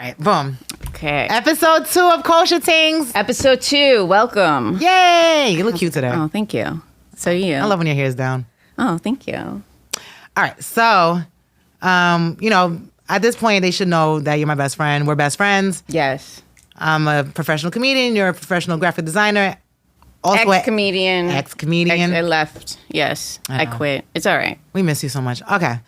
All right, boom. Okay. Episode 2 of Kosher Tingz. Episode 2. Welcome. Yay! You look cute today. Oh, thank you. So you. I love when your hair's down. Oh, thank you. All right, so, at this point, they should know that you're my best friend. We're best friends. Yes. I'm a professional comedian. You're a professional graphic designer. Also Ex-comedian. Ex-comedian. I left. Yes. I quit. It's all right. We miss you so much. Okay.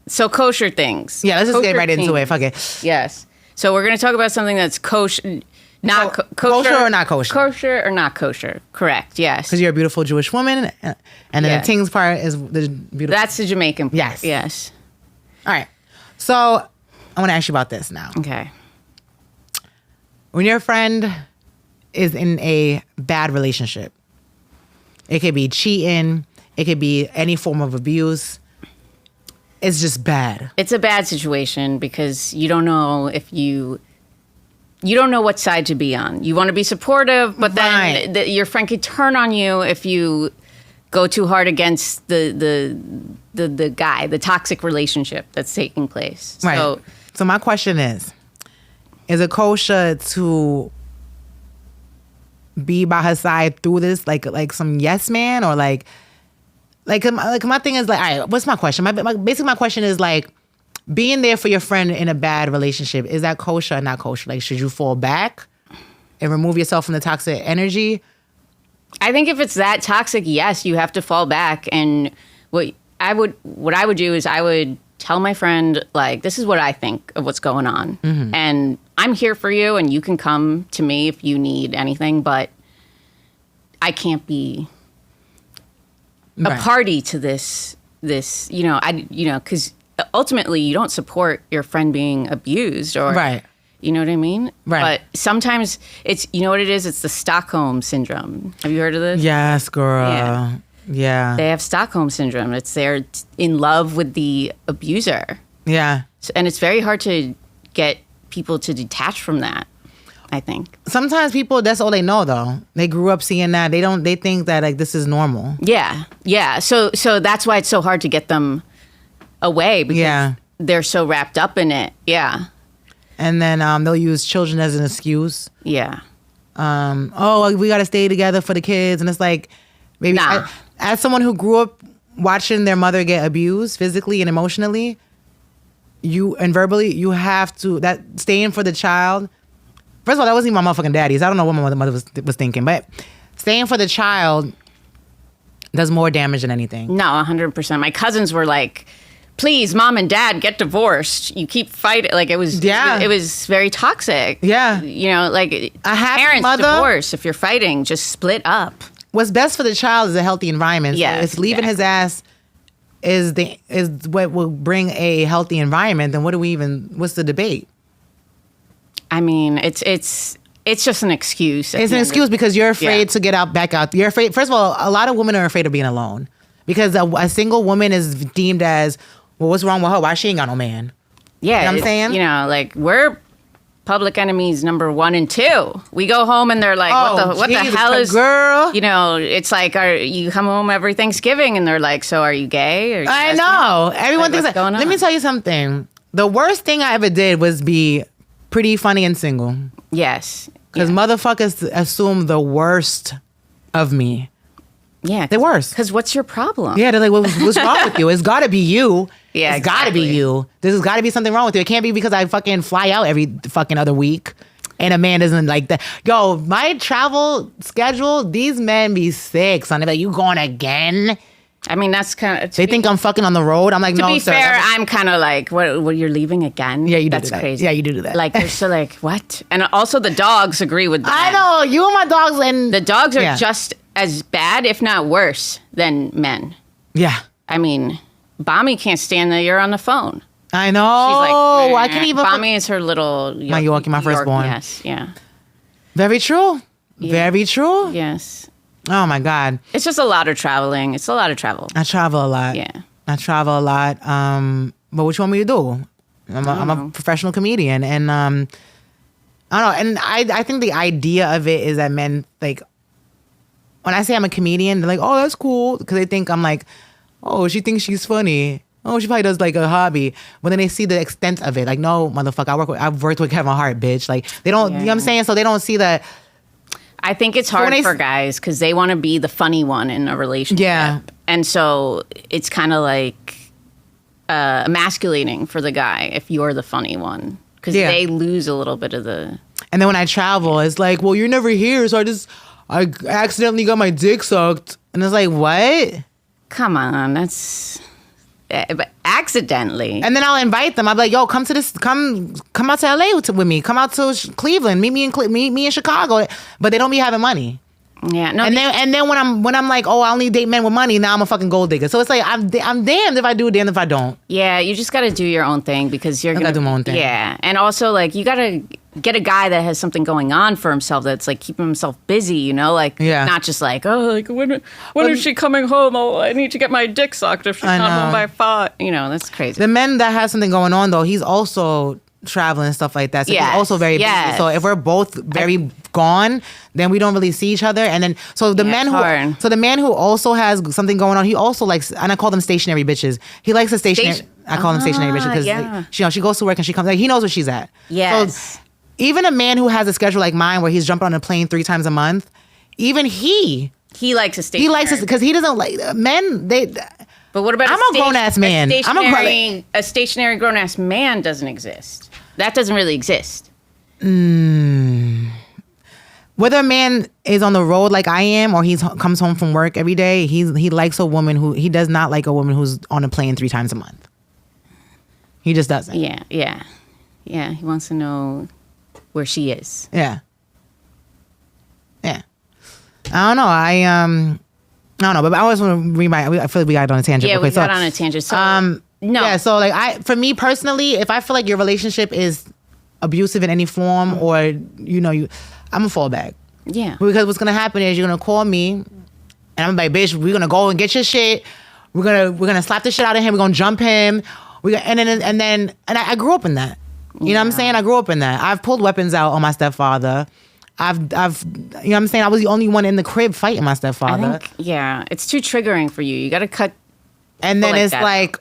So kosher things. Yeah, let's just get Kosher right into it. things. Fuck it. Yes. So we're going to talk about something that's kosher. Not kosher. Kosher or not kosher? Kosher or not kosher. Correct. Yes. Because you're a beautiful Jewish woman. And then Yes. the Tingz part is the beautiful. That's the Jamaican part. Yes. Yes. All right. So I want to ask you about this now. Okay. When your friend is in a bad relationship, it could be cheating, it could be any form of abuse. It's just bad. It's a bad situation because you don't know if you don't know what side to be on. You want to be supportive, but then Right. your friend could turn on you if you go too hard against the guy, the toxic relationship that's taking place. Right. So my question is it kosher to be by her side through this, like some yes man, or like my thing is like, all right, what's my question? Basically my question is like, being there for your friend in a bad relationship, is that kosher or not kosher? Like, should you fall back and remove yourself from the toxic energy? I think if it's that toxic, yes, you have to fall back. And what I would do is I would tell my friend, like, this is what I think of what's going on. Mm-hmm. And I'm here for you and you can come to me if you need anything, but I can't be a party to this, because ultimately you don't support your friend being abused or, Right. You know what I mean? Right. But sometimes it's, you know what it is? It's the Stockholm syndrome. Have you heard of this? Yes, girl. Yeah. They have Stockholm syndrome. It's they're in love with the abuser. Yeah. And it's very hard to get people to detach from that, I think. Sometimes people, that's all they know though. They grew up seeing that. They think that like this is normal. Yeah. Yeah. So that's why it's so hard to get them away because they're so wrapped up in it. Yeah. And then they'll use children as an excuse. Yeah. We got to stay together for the kids. And it's like, maybe as someone who grew up watching their mother get abused physically and emotionally, and verbally, you have to, that staying for the child. First of all, that wasn't even my motherfucking daddy's. I don't know what my mother was thinking, but staying for the child does more damage than anything. No, 100%. My cousins were like, please, mom and dad, get divorced. You keep fighting. Like, it was very toxic. Yeah. Like, a happy parents mother, divorce. If you're fighting, just split up. What's best for the child is a healthy environment. So Yes, if leaving his ass is what will bring a healthy environment, then what's the debate? I mean, it's just an excuse. It's an excuse because you're afraid to get back out. You're afraid. First of all, a lot of women are afraid of being alone because a single woman is deemed as, well, what's wrong with her? Why she ain't got no man? Yeah. You know what I'm saying? Like, we're public enemies number 1 and 2. We go home and they're like, what the hell is, girl? It's like, you come home every Thanksgiving and they're like, so are you gay? I know. Everyone thinks that. Going on? Let me tell you something. The worst thing I ever did was be pretty, funny, and single. Yes. Because motherfuckers assume the worst of me. Yeah. The worst. Because what's your problem? Yeah, they're like, what's wrong with you? It's got to be you. Yeah, it's got to be you. There's got to be something wrong with you. It can't be because I fucking fly out every fucking other week and a man doesn't like that. Yo, my travel schedule, these men be sick, son. They're like, you going again? I mean, that's kind of... They think I'm fucking on the road. I'm like, no, sir. To be fair, I'm kind of like, what, you're leaving again? Yeah, you do That's that. crazy. Yeah, you do that. Like, they're still like, what? And also the dogs agree with that. I know. You and my dogs and... The dogs are just as bad, if not worse, than men. Yeah. I mean, Bommy can't stand that you're on the phone. I know. She's like, I can't even... Bommy is her little... My Yorkie, my firstborn. Yes, yeah. Very true. Yeah. Very true. Yes. Oh, my God. It's just a lot of traveling. It's a lot of travel. I travel a lot. Yeah. I travel a lot. But what you want me to do? I'm a professional comedian. And I don't know. And I think the idea of it is that men, like, when I say I'm a comedian, they're like, oh, that's cool. Because they think I'm like, oh, she thinks she's funny. oh, she probably does like a hobby. But then they see the extent of it. Like, no, motherfucker, I've worked with Kevin Hart, bitch. Like, they don't, you know what I'm saying? So they don't see that. I think it's hard for guys because they want to be the funny one in a relationship. Yeah. And so it's kind of like emasculating for the guy if you're the funny one because they lose a little bit of the... And then when I travel, it's like, well, you're never here, so I accidentally got my dick sucked. And it's like, what? Come on, that's... But accidentally. And then I'll invite them. I'll be like, yo, come out to LA with me. Come out to Cleveland. Meet me in Chicago. But they don't be having money. Yeah, no. And then when I'm like, oh, I only date men with money. Now I'm a fucking gold digger. So it's like I'm damned if I do, damned if I don't. Yeah, you just got to do your own thing because you're gonna do my own thing. Yeah, and also like you got to get a guy that has something going on for himself that's like keeping himself busy. You know, like not just like when is she coming home? Oh, I need to get my dick sucked if she's not home by 5. You know, that's crazy. The men that have something going on though, he's also traveling and stuff like that. So he's also very busy. So if we're both very gone, then we don't really see each other. And then the man who also has something going on, he also likes, and I call them stationary bitches. He likes a stationary. I call them stationary bitches because she goes to work and she comes. Like, he knows where she's at. Yes. So even a man who has a schedule like mine, where he's jumping on a plane 3 times a month, even he likes a stationary. He likes it because he doesn't like men. But what about I'm a grown ass man. A stationary grown ass man doesn't exist. That doesn't really exist. Whether a man is on the road like I am or he comes home from work every day, he likes a woman he does not like a woman who's on a plane 3 times a month. He just doesn't. Yeah. He wants to know where she is. Yeah. I don't know. I don't know, but I always want to I feel like we got on a tangent. Yeah, we got on a tangent. So, no. Yeah, so like for me personally, if I feel like your relationship is abusive in any form or, I'm going to fall back. Yeah. Because what's going to happen is you're going to call me and I'm like, bitch, we're going to go and get your shit. We're going to slap the shit out of him. We're going to jump him. And I grew up in that. You know what I'm saying? I grew up in that. I've pulled weapons out on my stepfather. I've you know what I'm saying? I was the only one in the crib fighting my stepfather. It's too triggering for you. You got to cut. And then it's like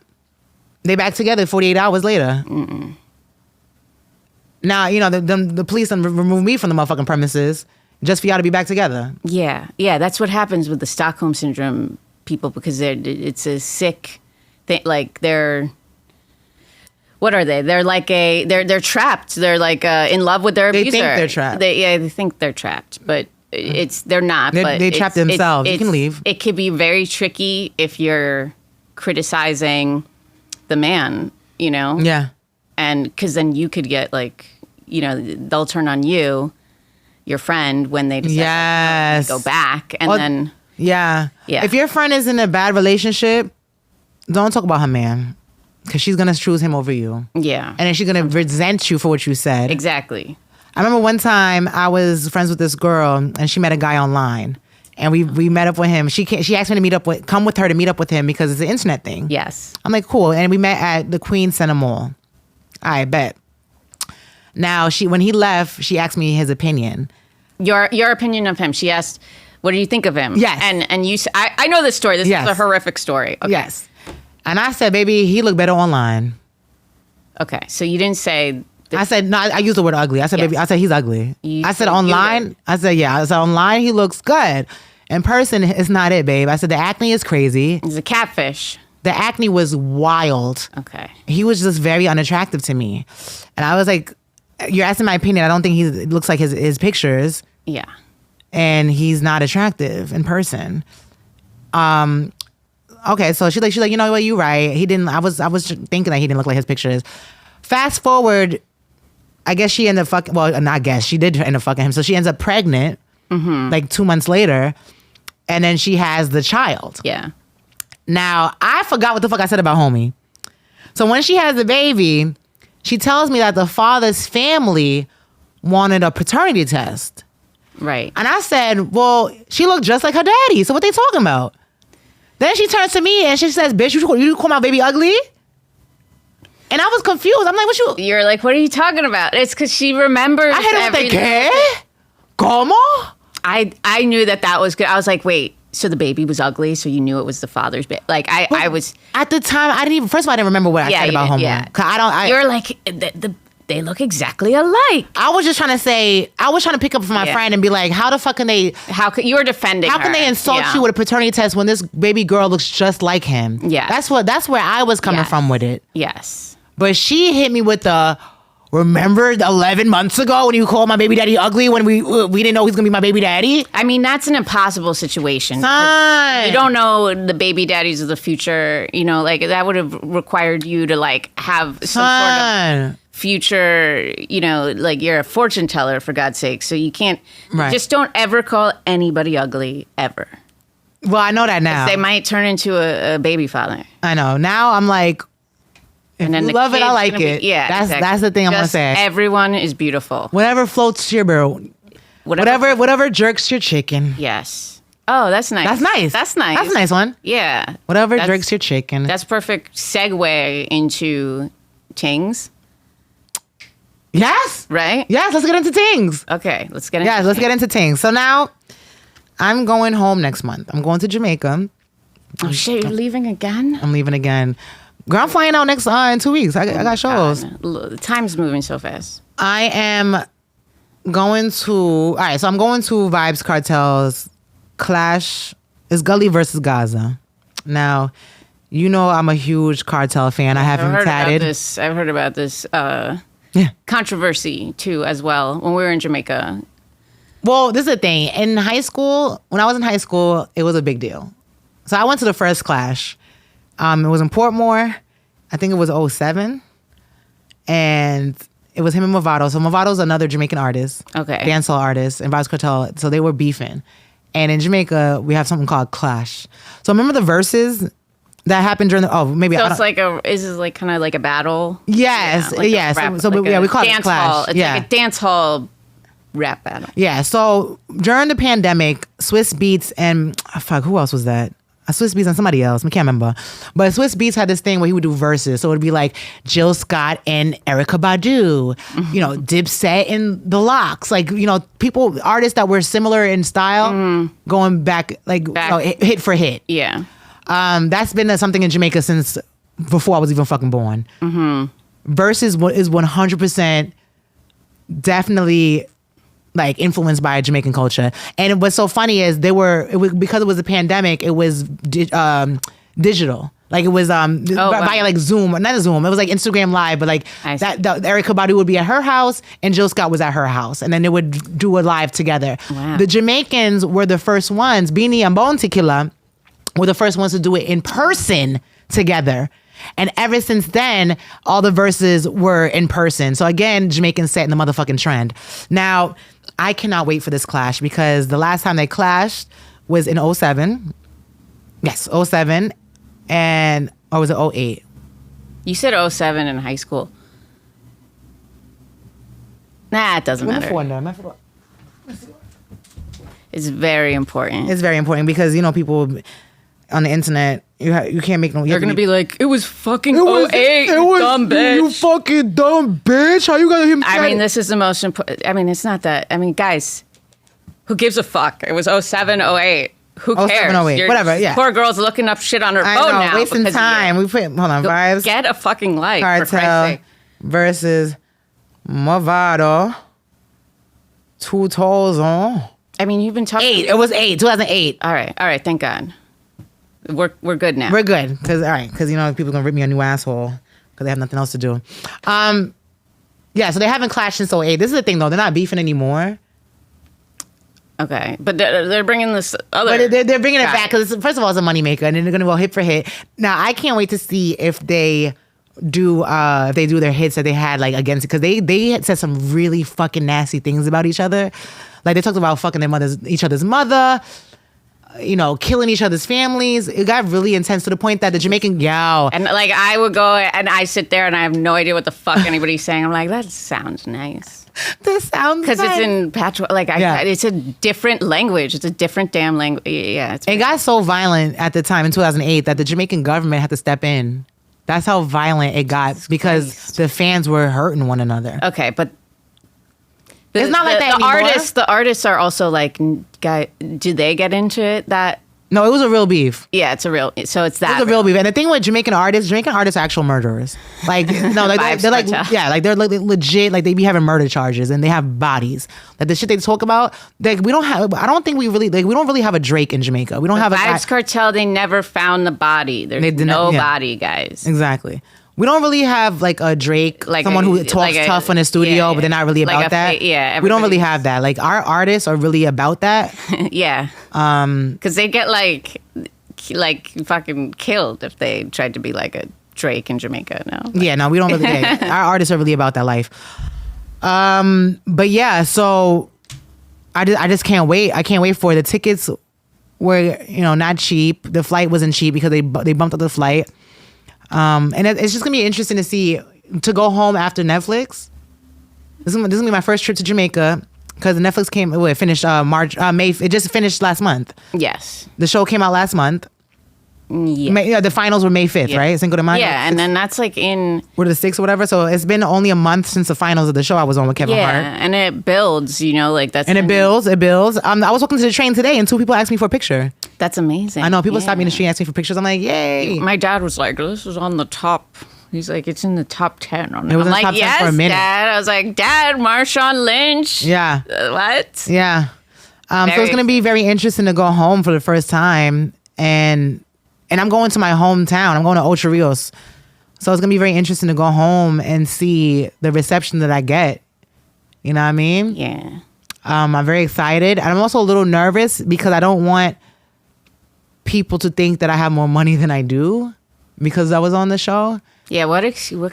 they back together 48 hours later. Mm-mm. Now, the police remove me from the motherfucking premises just for y'all to be back together. Yeah, that's what happens with the Stockholm Syndrome people because it's a sick thing. Like what are they? They're like they're trapped. They're like in love with their abuser. They think they're trapped. They think they're trapped, but they're not. They trap themselves. You can leave. It could be very tricky if you're criticizing the man, Yeah. And because then you could get they'll turn on you, your friend, when they decide to go back. And then. Yeah. If your friend is in a bad relationship, don't talk about her man. Because she's going to choose him over you. Yeah. And then she's going to resent you for what you said. Exactly. I remember one time I was friends with this girl and she met a guy online. And we met up with him. She asked me to come with her to meet up with him because it's an internet thing. Yes. I'm like, cool. And we met at the Queen Center Mall. I bet. Now, when he left, she asked me his opinion. Your opinion of him. She asked, what do you think of him? Yes. And you I know this story. This is a horrific story. Okay. Yes. And I said, baby, he looked better online. Okay. So you didn't say... I said, no, I used the word ugly. I said, baby, I said, he's ugly. I said, online, I said, yeah. I said, online, he looks good. In person, it's not it, babe. I said, the acne is crazy. He's a catfish. The acne was wild. Okay. He was just very unattractive to me. And I was like, you're asking my opinion. I don't think he looks like his pictures. Yeah. And he's not attractive in person. Okay, so she's like, you know what, you're right. He didn't. I was thinking that he didn't look like his pictures. Fast forward, I guess she ended up fucking. Well, not guess. She did end up fucking him. So she ends up pregnant, like 2 months later, and then she has the child. Yeah. Now I forgot what the fuck I said about homie. So when she has the baby, she tells me that the father's family wanted a paternity test. Right. And I said, well, she looked just like her daddy. So what they talking about? Then she turns to me and she says, bitch, you call my baby ugly? And I was confused. I'm like, what you... You're like, what are you talking about? It's because she remembers I had everything. ¿Qué? ¿Cómo? I knew that was good. I was like, wait, So the baby was ugly, so you knew it was the father's baby. Like I was at the time. I didn't even. First of all, I didn't remember what I said about homo. Yeah. 'Cause I don't. You're like they look exactly alike. I was just trying to say. I was trying to pick up for my friend and be like, how the fuck can they? How could you were defending? How can they insult you with a paternity test when this baby girl looks just like him? Yeah, that's where I was coming from with it. Yes, but she hit me with the. Remember 11 months ago when you called my baby daddy ugly when we didn't know he was gonna be my baby daddy? I mean, that's an impossible situation. Son. You don't know the baby daddies of the future. You know, like that would have required you to like have some sort of future, you know, like you're a fortune teller for God's sake. So you can't, just don't ever call anybody ugly ever. Well, I know that now. They might turn into a baby father. I know. Now I'm like, if you love it, I like it. That's the thing I'm gonna say. Everyone is beautiful. Whatever floats your boat. Whatever jerks your chicken. Yes. Oh, that's nice. That's nice. That's nice. That's a nice one. Yeah. Whatever jerks your chicken. That's perfect segue into Tingz. Yes. Right? Yes, let's get into Tingz. Okay, let's get into Tingz. Let's get into Tingz. So now I'm going home next month. I'm going to Jamaica. Oh shit, you're leaving again? I'm leaving again. Girl, I'm flying out next in 2 weeks. I got shows. God. Time's moving so fast. I am going to. All right, so I'm going to Vibes Cartel's Clash. It's Gully versus Gaza. Now, you know I'm a huge Cartel fan. I have him tatted. I've heard about this controversy too, as well. When we were in Jamaica. Well, this is the thing. In high school, when I was in high school, it was a big deal. So I went to the first Clash. It was in Portmore. I think it was 2007. And it was him and Movado. So Movado's another Jamaican artist. Okay. Dancehall artist. And Vibes Cartel. So they were beefing. And in Jamaica, we have something called Clash. So remember the verses that happened during the... Oh, maybe... So it's like is this like kind of like a battle? Yes. Like yes. We call it Clash. It's like a dance hall rap battle. Yeah. So during the pandemic, Swiss Beats and... who else was that? Swiss Beats and somebody else. I can't remember. But Swiss Beats had this thing where he would do verses. So it would be like Jill Scott and Erykah Badu. Mm-hmm. You know, Dipset and The Lox. Like, you know, artists that were similar in style going back, hit for hit. Yeah. That's been something in Jamaica since before I was even fucking born. Mm-hmm. Verses is 100% definitely... like influenced by Jamaican culture. And what's so funny is because it was a pandemic, it was digital. Like it was via like Zoom, not a Zoom. It was like Instagram Live, but like Erykah Badu would be at her house and Jill Scott was at her house, and then they would do a live together. Wow. The Jamaicans were the first ones. Beanie and Bone Tequila were the first ones to do it in person together. And ever since then, all the verses were in person. So again, Jamaicans set in the motherfucking trend. Now, I cannot wait for this clash because the last time they clashed was in 2007. Yes, 2007. Or was it 2008? You said 2007 in high school. Nah, it doesn't matter. It's very important. It's very important because, you know, people on the internet, you can't make no... They're going to be like, it was fucking 08, you dumb bitch. You fucking dumb bitch. How you got him... I mean, this is the most important... I mean, it's not that... I mean, guys, who gives a fuck? It was 07, 08. Who cares? 07, 08. Whatever, yeah. Poor girl's looking up shit on her phone now. Wasting time. Hold on, Vibes. Get a fucking life, for Christ's sake. Versus Movado. 2000. I mean, you've been talking... It was 2008. All right, thank God. We're good now. We're good because you know people gonna rip me a new asshole because they have nothing else to do. Yeah, so they haven't clashed since 2008. This is the thing though; they're not beefing anymore. Okay, but they're bringing this other. But they're bringing it back because first of all, it's a moneymaker, and then they're gonna go hit for hit. Now I can't wait to see if they do their hits that they had like against it because they had said some really fucking nasty things about each other. Like they talked about fucking each other's mother. You know, killing each other's families. It got really intense to the point that the Jamaican and like I would go and I sit there and I have no idea what the fuck anybody's saying. I'm like, that sounds nice. This sounds because it's in patois. Like it's a different language. It's a different damn language. Yeah, it got so violent at the time in 2008 that the Jamaican government had to step in. That's how violent it got because the fans were hurting one another. Okay, but. It's not like that anymore. The artists are also like, do they get into it that No, it was a real beef. Yeah, it's a real. So it's that. It was a real beef. And the thing with Jamaican artists are actual murderers. Like, no, like they're like, yeah, like they're like legit. Like they be having murder charges and they have bodies. Like the shit they talk about. Like we don't have. I don't think we really have a Drake in Jamaica. We don't have a Vibes Cartel. They never found the body. There's no body, guys. Exactly. We don't really have like a Drake, like someone who talks tough in the studio, but they're not really about that. Yeah, we don't really have that. Like our artists are really about that. Yeah. Because they get like fucking killed if they tried to be like a Drake in Jamaica. No. Yeah, no, we don't really. Our artists are really about that life. But yeah, so I just can't wait. I can't wait for it. The tickets were not cheap. The flight wasn't cheap because they bumped up the flight. And it's just gonna be interesting to go home after Netflix. This is gonna be my first trip to Jamaica because Netflix it finished May. It just finished last month. Yes, the show came out last month. Yeah, the finals were May 5th, right? Cinco de Mayo. Yeah, and then that's like in the 6th or whatever. So it's been only a month since the finals of the show I was on with Kevin Hart. Yeah, and it builds, like that's. And it builds. I was walking to the train today, and 2 people asked me for a picture. That's amazing. I know people stop me in the street asking for pictures. I'm like, yay! My dad was like, "This is on the top." He's like, "It's in the top 10." It was in the top 10 yes, for a minute. Dad. I was like, "Dad, Marshawn Lynch." Yeah. What? Yeah. So it's gonna be very interesting to go home for the first time, and I'm going to my hometown. I'm going to Ocho Rios. So it's gonna be very interesting to go home and see the reception that I get. You know what I mean? Yeah. I'm very excited, and I'm also a little nervous because I don't want people to think that I have more money than I do because I was on the show. Yeah, what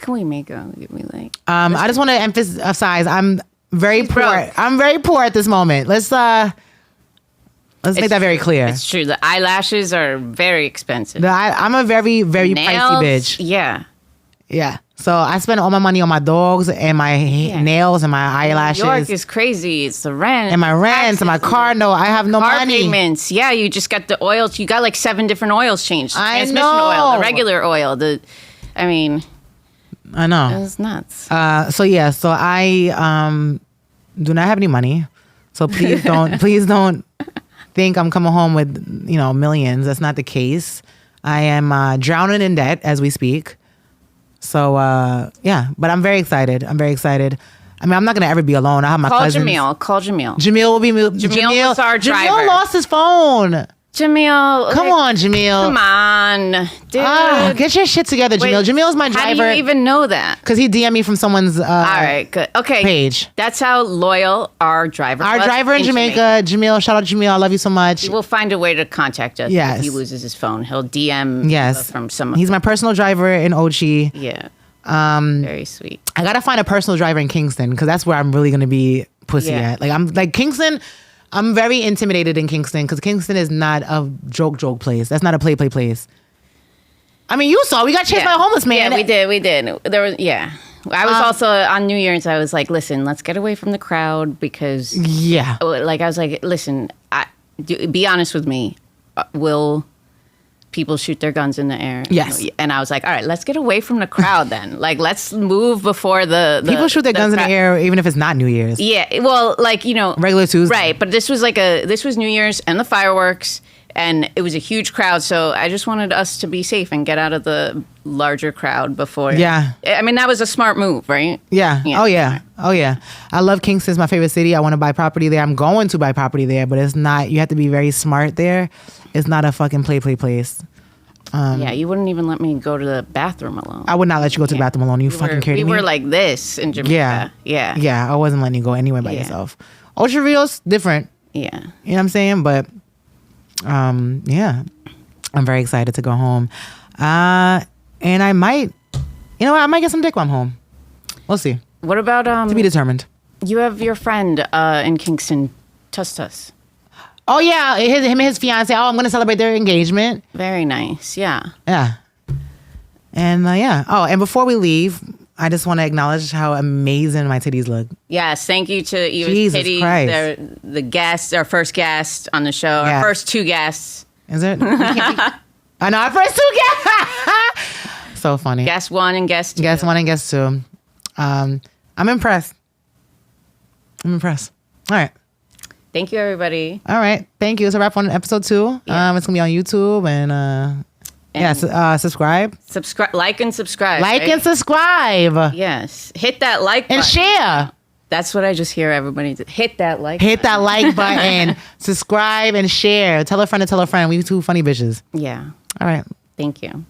can we make of? Give me like. I just want to emphasize I'm very She's poor. broke. I'm very poor at this moment. Let's make that very clear. It's true. The eyelashes are very expensive. I'm a very, very pricey bitch. Yeah. Yeah. So I spend all my money on my dogs and my nails and my eyelashes. New York is crazy. It's the rent. And my rent and my car. No, I have no car money. payments. Yeah, you just got the oils. You got like 7 different oils changed. The I transmission know. oil, the regular oil. I know. It's nuts. So yeah, so I do not have any money. So please don't think I'm coming home with millions. That's not the case. I am drowning in debt as we speak. So yeah, but I'm very excited. I mean, I'm not gonna ever be alone. I have my cousins. Call Jamil. Jamil will be Jamil was our driver. Jamil lost his phone. Jamil, come on, Jamil. Come on, dude. Get your shit together, Jamil. Wait, Jamil's my driver. How do you even know that? Because he DM'd me from someone's all right, good. Okay, page. That's how loyal our driver was. Our driver in Jamaica, Jamil. Shout out Jamil. I love you so much. He will find a way to contact us. Yes. If he loses his phone, he'll DM. From someone. He's my personal driver in Ochi. Yeah. Very sweet. I gotta find a personal driver in Kingston because that's where I'm really gonna be pussy at. Like I'm like Kingston. I'm very intimidated in Kingston because Kingston is not a joke place. That's not a play place. I mean, you saw we got chased by a homeless man. Yeah, we did. There was I was also on New Year's. I was like, listen, let's get away from the crowd because I was like, listen, be honest with me. Will people shoot their guns in the air? Yes. And I was like, all right, let's get away from the crowd then. Like, let's move before the people shoot their guns in the air even if it's not New Year's. Yeah, well, like, regular Tuesday. Right, but this was New Year's and the fireworks, and it was a huge crowd, so I just wanted us to be safe and get out of the larger crowd before. Yeah. I mean, that was a smart move, right? Yeah. Oh, yeah. I love Kingston. It's my favorite city. I want to buy property there. I'm going to buy property there, but it's not, you have to be very smart there. It's not a fucking play place. Yeah, you wouldn't even let me go to the bathroom alone. I would not let you go to the bathroom alone. You fucking kidding me? We were like this in Jamaica. Yeah, I wasn't letting you go anywhere by yourself. Ocho Rios, different. Yeah. You know what I'm saying? But, yeah. I'm very excited to go home. And I might get some dick while I'm home. We'll see. What about... to be determined. You have your friend in Kingston, Tustus. Oh, yeah. Him and his fiance. Oh, I'm going to celebrate their engagement. Very nice. Yeah. Yeah. And, yeah. Oh, and before we leave, I just want to acknowledge how amazing my titties look. Yes. Thank you to Eva's Jesus titties. Christ. They're the guest, our first guest on the show. Our first 2 guests. Is it? I know, our first 2 guests. So funny. Guest 1 and guest 2. Guest 1 and guest 2. I'm impressed. All right. Thank you, everybody. All right. Thank you. It's a wrap on episode 2. Yeah. It's going to be on YouTube and subscribe. Subscribe, like and subscribe. Like right? and subscribe. Yes. Hit that like button. And share. That's what I just hear everybody do. Hit that like Hit button. that like button. Subscribe and share. Tell a friend to tell a friend. We 2 funny bitches. Yeah. All right. Thank you.